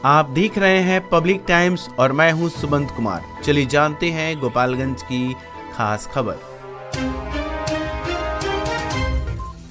आप देख रहे हैं पब्लिक टाइम्स और मैं हूं सुमंत कुमार। चलिए जानते हैं गोपालगंज की खास खबर।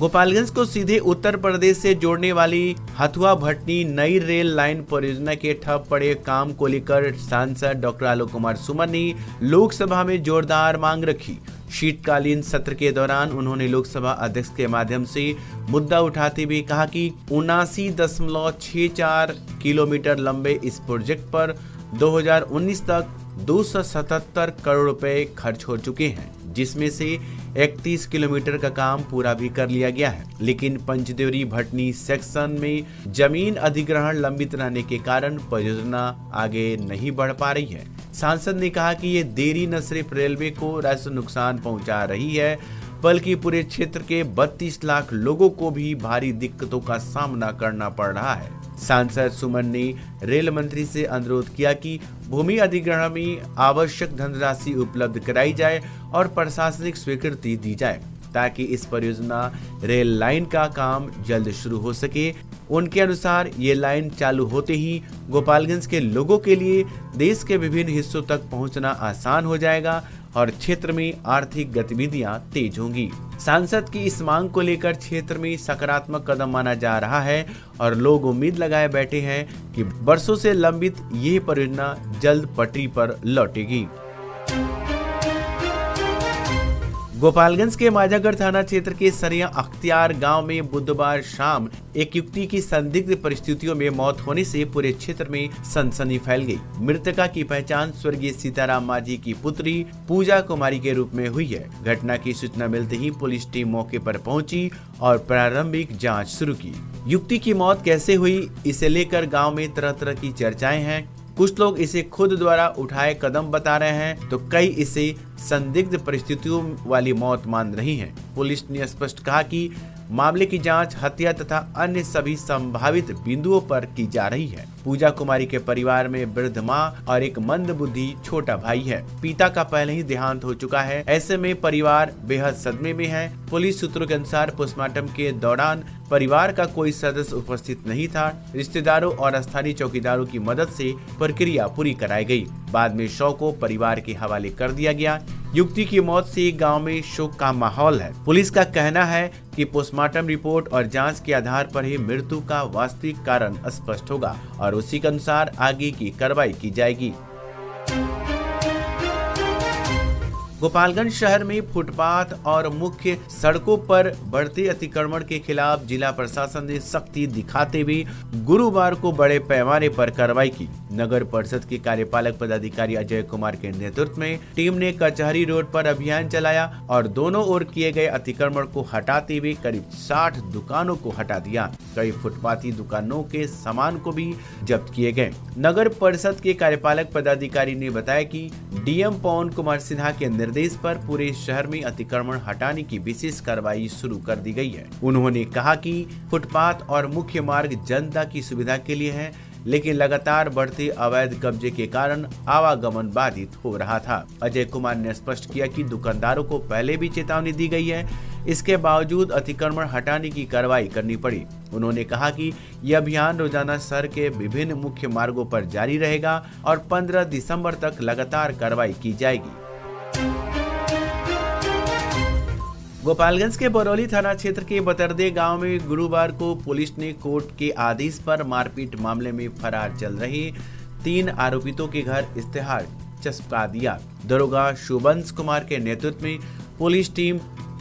गोपालगंज को सीधे उत्तर प्रदेश से जोड़ने वाली हथुआ भटनी नई रेल लाइन परियोजना के ठप पड़े काम को लेकर सांसद डॉक्टर आलोक कुमार सुमन ने लोकसभा में जोरदार मांग रखी। शीतकालीन सत्र के दौरान उन्होंने लोकसभा अध्यक्ष के माध्यम से मुद्दा उठाते हुए कहा कि 79.64 किलोमीटर लंबे इस प्रोजेक्ट पर 2019 तक 277 करोड़ रुपए खर्च हो चुके हैं, जिसमें से 31 किलोमीटर का काम पूरा भी कर लिया गया है। लेकिन पंचदेवरी भटनी सेक्शन में जमीन अधिग्रहण लंबित रहने के कारण परियोजना आगे नहीं बढ़ पा रही है। सांसद ने कहा कि ये देरी न सिर्फ रेलवे को राजस्व नुकसान पहुंचा रही है, बल्कि पूरे क्षेत्र के 32 लाख लोगों को भी भारी दिक्कतों का सामना करना पड़ रहा है। सांसद सुमन ने रेल मंत्री से अनुरोध किया कि भूमि अधिग्रहण में आवश्यक धनराशि उपलब्ध कराई जाए और प्रशासनिक स्वीकृति दी जाए, ताकि इस परियोजना रेल लाइन का काम जल्द शुरू हो सके। उनके अनुसार ये लाइन चालू होते ही गोपालगंज के लोगों के लिए देश के विभिन्न हिस्सों तक पहुंचना आसान हो जाएगा और क्षेत्र में आर्थिक गतिविधियां तेज होंगी। सांसद की इस मांग को लेकर क्षेत्र में सकारात्मक कदम माना जा रहा है और लोग उम्मीद लगाए बैठे हैं कि वर्षों से लंबित यह परियोजना जल्द पटरी पर लौटेगी। गोपालगंज के माजागढ़ थाना क्षेत्र के सरिया अख्तियार गांव में बुधवार शाम एक युवती की संदिग्ध परिस्थितियों में मौत होने से पूरे क्षेत्र में सनसनी फैल गई। मृतका की पहचान स्वर्गीय सीताराम माझी की पुत्री पूजा कुमारी के रूप में हुई है। घटना की सूचना मिलते ही पुलिस टीम मौके पर पहुंची और प्रारंभिक जांच शुरू की। युवती की मौत कैसे हुई, इसे लेकर गाँव में तरह तरह की चर्चाएं हैं। कुछ लोग इसे खुद द्वारा उठाए कदम बता रहे हैं, तो कई इसे संदिग्ध परिस्थितियों वाली मौत मान रही हैं। पुलिस ने स्पष्ट कहा कि मामले की जांच हत्या तथा अन्य सभी संभावित बिंदुओं पर की जा रही है। पूजा कुमारी के परिवार में वृद्ध मां और एक मंदबुद्धि छोटा भाई है। पिता का पहले ही देहांत हो चुका है। ऐसे में परिवार बेहद सदमे में है। पुलिस सूत्रों के अनुसार पोस्टमार्टम के दौरान परिवार का कोई सदस्य उपस्थित नहीं था। रिश्तेदारों और स्थानीय चौकीदारों की मदद से प्रक्रिया पूरी कराई गई। बाद में शव को परिवार के हवाले कर दिया गया। युवती की मौत से गांव में शोक का माहौल है। पुलिस का कहना है कि पोस्टमार्टम रिपोर्ट और जांच के आधार पर ही मृत्यु का वास्तविक कारण स्पष्ट होगा और उसी के अनुसार आगे की कार्रवाई की जाएगी। गोपालगंज शहर में फुटपाथ और मुख्य सड़कों पर बढ़ते अतिक्रमण के खिलाफ जिला प्रशासन ने सख्ती दिखाते हुए गुरुवार को बड़े पैमाने पर कार्रवाई की। नगर परिषद के कार्यपालक पदाधिकारी अजय कुमार के नेतृत्व में टीम ने कचहरी रोड पर अभियान चलाया और दोनों ओर किए गए अतिक्रमण को हटाते हुए करीब 60 दुकानों को हटा दिया। कई फुटपाथी दुकानों के सामान को भी जब्त किए गए। नगर परिषद के कार्यपालक पदाधिकारी ने बताया कि डीएम पवन कुमार सिन्हा के निर्देश पर पूरे शहर में अतिक्रमण हटाने की विशेष कार्रवाई शुरू कर दी गई है। उन्होंने कहा कि फुटपाथ और मुख्य मार्ग जनता की सुविधा के लिए है, लेकिन लगातार बढ़ते अवैध कब्जे के कारण आवागमन बाधित हो रहा था। अजय कुमार ने स्पष्ट किया कि दुकानदारों को पहले भी चेतावनी दी गई है, इसके बावजूद अतिक्रमण हटाने की कार्रवाई करनी पड़ी। उन्होंने कहा कि यह अभियान रोजाना शहर के विभिन्न मुख्य मार्गों पर जारी रहेगा और 15 दिसंबर तक लगातार कार्रवाई की जाएगी। गोपालगंज के बरौली थाना क्षेत्र के बतरदे गांव में गुरुवार को पुलिस ने कोर्ट के आदेश पर मारपीट मामले में फरार चल रहे 3 आरोपितों के घर इश्तेहार चिपका दिया। दरोगा शुभंस कुमार के नेतृत्व में पुलिस टीम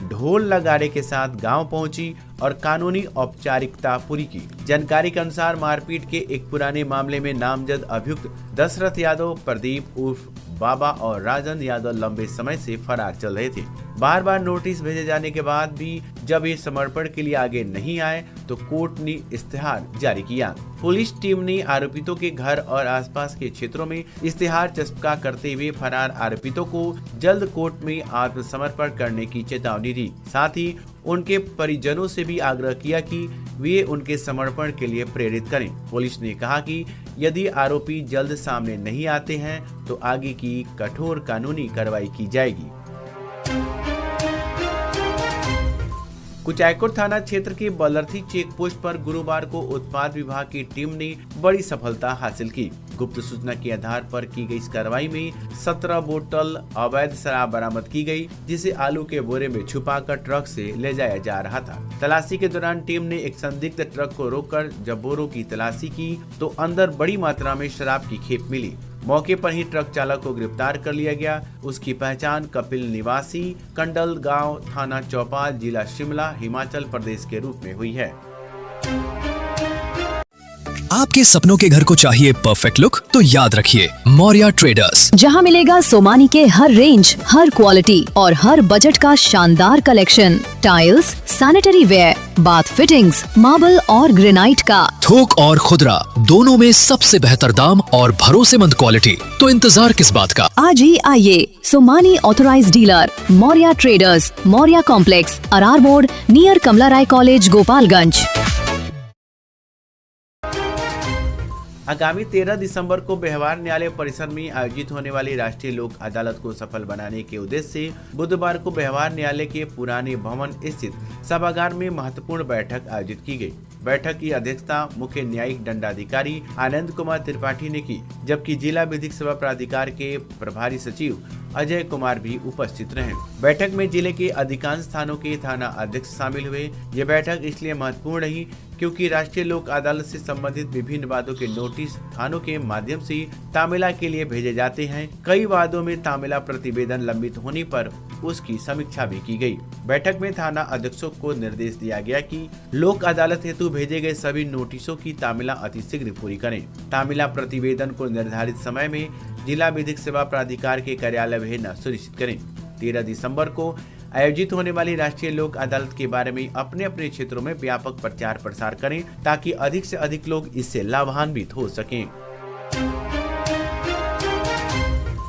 ढोल नगाड़े के साथ गांव पहुंची और कानूनी औपचारिकता पूरी की। जानकारी के अनुसार मारपीट के एक पुराने मामले में नामजद अभियुक्त दशरथ यादव, प्रदीप उर्फ बाबा और राजन यादव लंबे समय से फरार चल रहे थे। बार बार नोटिस भेजे जाने के बाद भी जब ये समर्पण के लिए आगे नहीं आए तो कोर्ट ने इश्तेहार जारी किया। पुलिस टीम ने आरोपितों के घर और आसपास के क्षेत्रों में इश्तेहार चिपका करते हुए फरार आरोपितों को जल्द कोर्ट में आत्मसमर्पण करने की चेतावनी दी। साथ ही उनके परिजनों से भी आग्रह किया कि वे उनके समर्पण के लिए प्रेरित करें। पुलिस ने कहा कि यदि आरोपी जल्द सामने नहीं आते हैं तो आगे की कठोर कानूनी कार्रवाई की जाएगी। कुचायकोट थाना क्षेत्र के बलर्थी चेक पोस्ट पर गुरुवार को उत्पाद विभाग की टीम ने बड़ी सफलता हासिल की। गुप्त सूचना के आधार पर की गई इस कार्रवाई में 17 बोतल अवैध शराब बरामद की गई, जिसे आलू के बोरे में छुपाकर ट्रक से ले जाया जा रहा था। तलाशी के दौरान टीम ने एक संदिग्ध ट्रक को रोककर जब बोरों की तलाशी की तो अंदर बड़ी मात्रा में शराब की खेप मिली। मौके पर ही ट्रक चालक को गिरफ्तार कर लिया गया। उसकी पहचान कपिल निवासी कंडल गांव, थाना चौपाल, जिला शिमला, हिमाचल प्रदेश के रूप में हुई है। आपके सपनों के घर को चाहिए परफेक्ट लुक, तो याद रखिए मौर्या ट्रेडर्स, जहां मिलेगा सोमानी के हर रेंज, हर क्वालिटी और हर बजट का शानदार collection. Tiles, sanitary ware, bath fittings, marble और ग्रेनाइट का थोक और खुदरा दोनों में सबसे बेहतर दाम और भरोसेमंद क्वालिटी। तो इंतजार किस बात का, आज ही आइए। Somani authorised dealer Maurya traders, Maurya complex, Arar मोड़, नियर कमला राय कॉलेज, गोपालगंज। आगामी 13 दिसंबर को व्यवहार न्यायालय परिसर में आयोजित होने वाली राष्ट्रीय लोक अदालत को सफल बनाने के उद्देश्य से बुधवार को व्यवहार न्यायालय के पुराने भवन स्थित सभागार में महत्वपूर्ण बैठक आयोजित की गई। बैठक की अध्यक्षता मुख्य न्यायिक दंडाधिकारी आनंद कुमार त्रिपाठी ने की, जबकि जिला विधिक सेवा प्राधिकार के प्रभारी सचिव अजय कुमार भी उपस्थित रहे। बैठक में जिले के अधिकांश थानों के थाना अध्यक्ष शामिल हुए। ये बैठक इसलिए महत्वपूर्ण रही क्योंकि राष्ट्रीय लोक अदालत से संबंधित विभिन्न वादों के नोटिस थानों के माध्यम से तामिला के लिए भेजे जाते हैं। कई वादों में तामिला प्रतिवेदन लंबित होने पर उसकी समीक्षा भी की गई। बैठक में थाना अध्यक्षों को निर्देश दिया गया कि लोक अदालत हेतु भेजे गए सभी नोटिसों की तामिला अतिशीघ्र पूरी करें। तामिला प्रतिवेदन को निर्धारित समय में जिला विधिक सेवा प्राधिकार के कार्यालय भेजना सुनिश्चित करें। 13 दिसंबर को आयोजित होने वाली राष्ट्रीय लोक अदालत के बारे में अपने अपने क्षेत्रों में व्यापक प्रचार प्रसार करें ताकि अधिक से अधिक लोग इससे लाभान्वित हो सकें।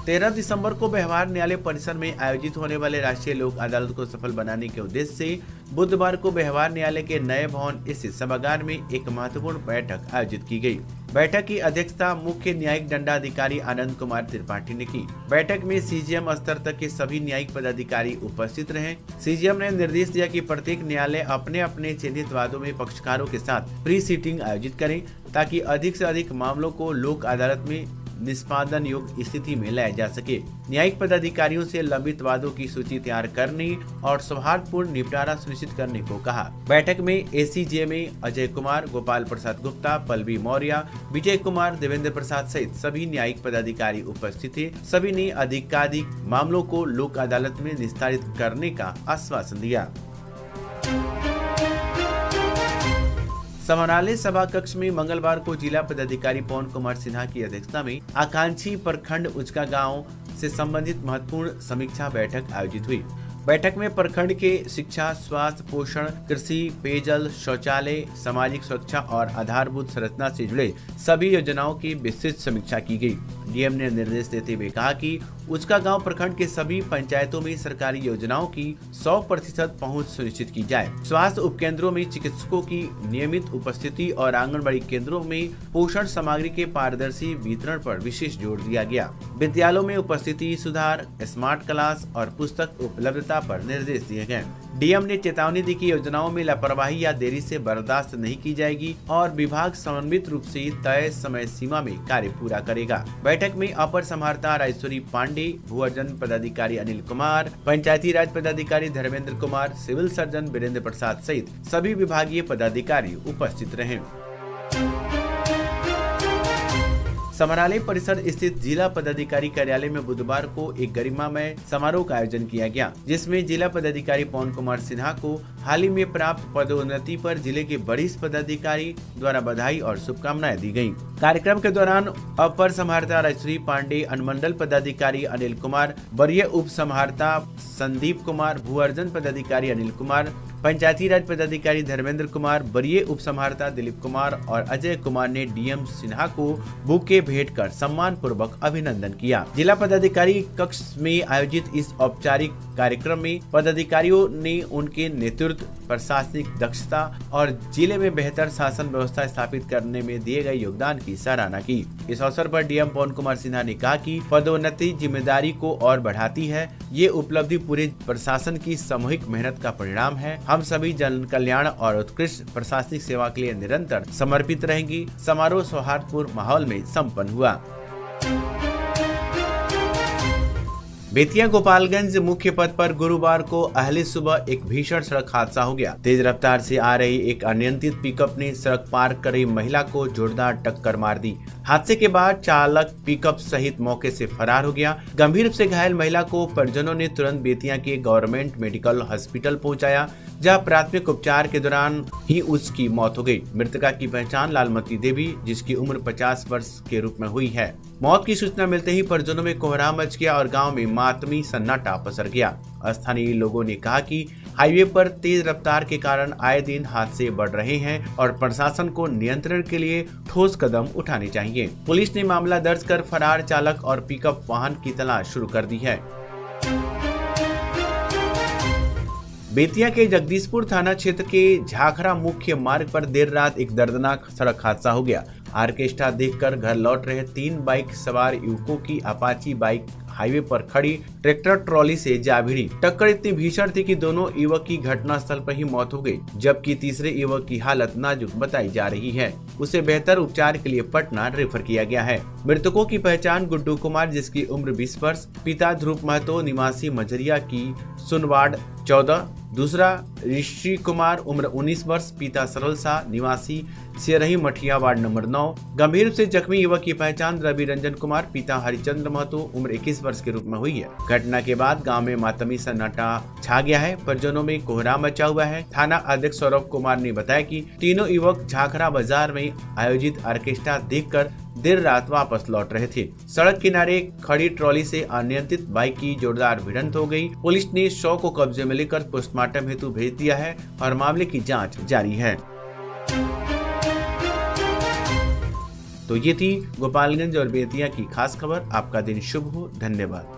13 दिसंबर को व्यवहार न्यायालय परिसर में आयोजित होने वाले राष्ट्रीय लोक अदालत को सफल बनाने के उद्देश्य से बुधवार को व्यवहार न्यायालय के नए भवन स्थित सभागार में एक महत्वपूर्ण बैठक आयोजित की गई। बैठक की अध्यक्षता मुख्य न्यायिक दंडाधिकारी आनंद कुमार त्रिपाठी ने की। बैठक में सीजीएम स्तर तक के सभी न्यायिक पदाधिकारी उपस्थित रहे। सीजीएम ने निर्देश दिया कि प्रत्येक न्यायालय अपने अपने चिन्हित वादों में पक्षकारों के साथ प्री सीटिंग आयोजित करें ताकि अधिक से अधिक मामलों को लोक अदालत में निष्पादन योग्य स्थिति में लाया जा सके। न्यायिक पदाधिकारियों से लंबित वादों की सूची तैयार करने और सौहार्दपूर्ण निपटारा सुनिश्चित करने को कहा। बैठक में एसीजे में अजय कुमार, गोपाल प्रसाद गुप्ता, पल्लवी मौर्य, विजय कुमार, देवेंद्र प्रसाद सहित सभी न्यायिक पदाधिकारी उपस्थित थे। सभी ने अधिकाधिक मामलों को लोक अदालत में निस्तारित करने का आश्वासन दिया। समाहरणालय सभा कक्ष में मंगलवार को जिला पदाधिकारी पवन कुमार सिन्हा की अध्यक्षता में आकांक्षी प्रखंड उचका गांव से संबंधित महत्वपूर्ण समीक्षा बैठक आयोजित हुई। बैठक में प्रखंड के शिक्षा, स्वास्थ्य, पोषण, कृषि, पेयजल, शौचालय, सामाजिक सुरक्षा और आधारभूत संरचना से जुड़े सभी योजनाओं की विस्तृत समीक्षा की गई। डीएम ने निर्देश देते हुए कहा कि उचका गांव प्रखंड के सभी पंचायतों में सरकारी योजनाओं की 100% पहुंच सुनिश्चित की जाए। स्वास्थ्य उपकेंद्रों में चिकित्सकों की नियमित उपस्थिति और आंगनबाड़ी केंद्रों में पोषण सामग्री के पारदर्शी वितरण पर विशेष जोर दिया गया। विद्यालयों में उपस्थिति सुधार, स्मार्ट क्लास और पुस्तक उपलब्धता पर निर्देश दिए गए। डीएम ने चेतावनी दी कि योजनाओं में लापरवाही या देरी से बर्दाश्त नहीं की जाएगी और विभाग समन्वित रूप से तय समय सीमा में कार्य पूरा करेगा। बैठक में अपर समाहर्ता राजेश्वरी पांडे, भू-अर्जन पदाधिकारी अनिल कुमार, पंचायती राज पदाधिकारी धर्मेंद्र कुमार, सिविल सर्जन वीरेंद्र प्रसाद सहित सभी विभागीय पदाधिकारी उपस्थित रहे। समाहरणालय परिसर स्थित जिला पदाधिकारी कार्यालय में बुधवार को एक गरिमामय समारोह का आयोजन किया गया, जिसमें जिला पदाधिकारी पवन कुमार सिन्हा को हाल ही में प्राप्त पदोन्नति पर जिले के वरिष्ठ पदाधिकारी द्वारा बधाई और शुभकामनाएं दी गयी। कार्यक्रम के दौरान अपर समाहर्ता राजेश्वरी पांडे, अनुमंडल पदाधिकारी अनिल कुमार, वरीय उप समाहर्ता संदीप कुमार, भू-अर्जन पदाधिकारी अनिल कुमार, पंचायती राज पदाधिकारी धर्मेंद्र कुमार, वरीय उप समाहर्ता दिलीप कुमार और अजय कुमार ने डीएम सिन्हा को बुके भेंट कर सम्मान पूर्वक अभिनंदन किया। जिला पदाधिकारी कक्ष में आयोजित इस औपचारिक कार्यक्रम में पदाधिकारियों ने उनके नेतृत्व, प्रशासनिक दक्षता और जिले में बेहतर शासन व्यवस्था स्थापित करने में दिए गए योगदान की सराहना की। इस अवसर पर डीएम पवन कुमार सिन्हा ने कहा कि पदोन्नति जिम्मेदारी को और बढ़ाती है। ये उपलब्धि पूरे प्रशासन की सामूहिक मेहनत का परिणाम है। हम सभी जन कल्याण और उत्कृष्ट प्रशासनिक सेवा के लिए निरंतर समर्पित रहेंगी। समारोह सौहार्दपूर्ण माहौल में संपन्न हुआ। बेतिया गोपालगंज मुख्य पथ पर गुरुवार को अहले सुबह एक भीषण सड़क हादसा हो गया। तेज रफ्तार से आ रही एक अनियंत्रित पिकअप ने सड़क पार कर रही महिला को जोरदार टक्कर मार दी। हादसे के बाद चालक पिकअप सहित मौके से फरार हो गया। गंभीर रूप से घायल महिला को परिजनों ने तुरंत बेतिया के गवर्नमेंट मेडिकल हॉस्पिटल पहुंचाया, जहां प्राथमिक उपचार के दौरान ही उसकी मौत हो गई। मृतका की पहचान लालमती देवी, जिसकी उम्र 50 वर्ष के रूप में हुई है। मौत की सूचना मिलते ही परिजनों में कोहराम मच गया और गांव में मातमी सन्नाटा पसर गया। स्थानीय लोगों ने कहा कि हाईवे पर तेज रफ्तार के कारण आए दिन हादसे बढ़ रहे हैं और प्रशासन को नियंत्रण के लिए ठोस कदम उठाने चाहिए। पुलिस ने मामला दर्ज कर फरार चालक और पिकअप वाहन की तलाश शुरू कर दी है। बेतिया के जगदीशपुर थाना क्षेत्र के झाखरा मुख्य मार्ग पर देर रात एक दर्दनाक सड़क हादसा हो गया। ऑर्केस्ट्रा देखकर घर लौट रहे 3 बाइक सवार युवकों की अपाची बाइक हाईवे पर खड़ी ट्रैक्टर ट्रॉली से जा भिड़ी। टक्कर इतनी भीषण थी कि दोनों युवक की घटनास्थल पर ही मौत हो गई, जबकि तीसरे युवक की हालत नाजुक बताई जा रही है। उसे बेहतर उपचार के लिए पटना रेफर किया गया है। मृतकों की पहचान गुड्डू कुमार, जिसकी उम्र 20 वर्ष, पिता ध्रुव महतो निवासी मजरिया की सुनवाड़ 14, दूसरा ऋषि कुमार उम्र 19 वर्ष, पिता सरल शाह निवासी सिरही मठिया वार्ड नंबर 9। गंभीर रूप से जख्मी युवक की पहचान रवि रंजन कुमार, पिता हरिचंद्र महतो उम्र 21 वर्ष के रूप में हुई है। घटना के बाद गांव में मातमी सन्नाटा छा गया है। परिजनों में कोहराम मचा हुआ है। थाना अध्यक्ष सौरभ कुमार ने बताया कि तीनों युवक झाखरा बाजार में आयोजित ऑर्केस्ट्रा देखकर देर रात वापस लौट रहे थे। सड़क किनारे खड़ी ट्रॉली से अनियंत्रित बाइक की जोरदार भिड़ंत हो गई। पुलिस ने शव को कब्जे में लेकर पोस्टमार्टम हेतु भेज दिया है और मामले की जांच जारी है। तो ये थी गोपालगंज और बेतिया की खास खबर। आपका दिन शुभ हो। धन्यवाद।